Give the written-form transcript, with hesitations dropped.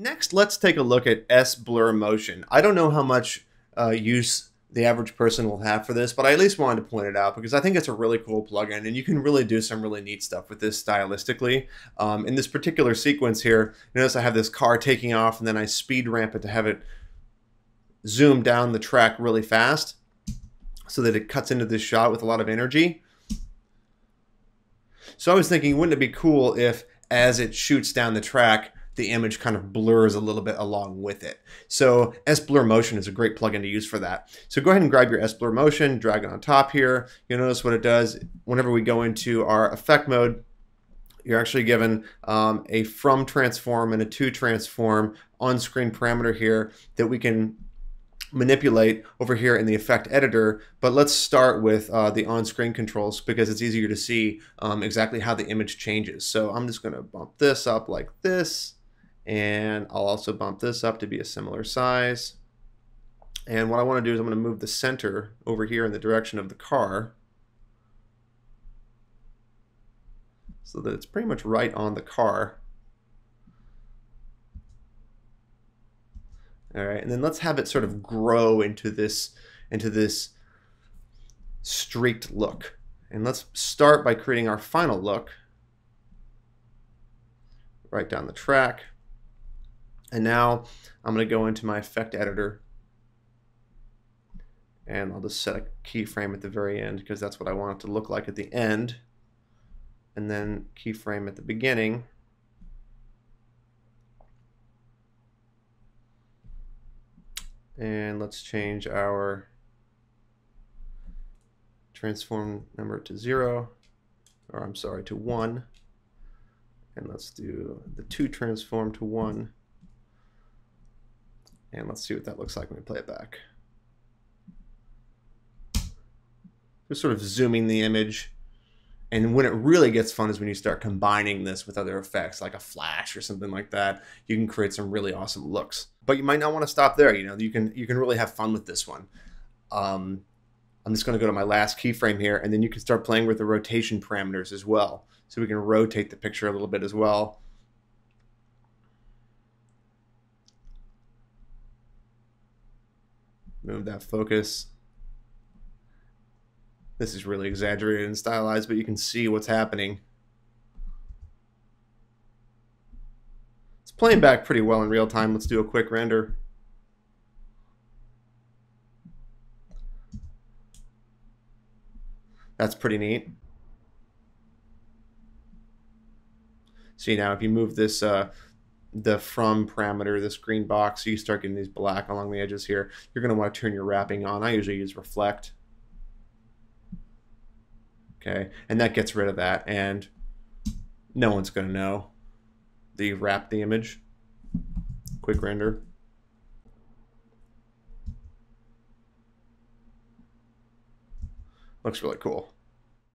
Next, let's take a look at S-Blur Motion. I don't know how much use the average person will have for this, but I at least wanted to point it out because I think it's a really cool plugin and you can really do some really neat stuff with this stylistically. In this particular sequence here, notice I have this car taking off and then I speed ramp it to have it zoom down the track really fast so that it cuts into this shot with a lot of energy. So I was thinking, wouldn't it be cool if as it shoots down the track, the image kind of blurs a little bit along with it. So S-Blur Motion is a great plugin to use for that. So go ahead and grab your S-Blur Motion, drag it on top here. You'll notice what it does whenever we go into our effect mode. You're actually given a from transform and a to transform on-screen parameter here that we can manipulate over here in the effect editor. But let's start with the on-screen controls because it's easier to see exactly how the image changes. So I'm just going to bump this up like this. And I'll also bump this up to be a similar size. And what I want to do is I'm going to move the center over here in the direction of the car so that it's pretty much right on the car. All right, and then let's have it sort of grow into this streaked look. And let's start by creating our final look right down the track. And now I'm going to go into my effect editor and I'll just set a keyframe at the very end because that's what I want it to look like at the end. And then keyframe at the beginning. And let's change our transform number to 0, or I'm sorry, to 1. And let's do the to transform to 1. And let's see what that looks like when we play it back. Just sort of zooming the image. And when it really gets fun is when you start combining this with other effects like a flash or something like that. You can create some really awesome looks. But you might not want to stop there. You know, you can really have fun with this one. I'm just going to go to my last keyframe here, and then you can start playing with the rotation parameters as well. So we can rotate the picture a little bit as well. Move that focus. This is really exaggerated and stylized, but you can see what's happening. It's playing back pretty well in real time. Let's do a quick render. That's pretty neat. See now, if you move this the from parameter, this green box, so you start getting these black along the edges here, you're going to want to turn your wrapping on. I usually use reflect. Okay, and that gets rid of that, and no one's going to know that you've wrapped the image. Quick render. Looks really cool.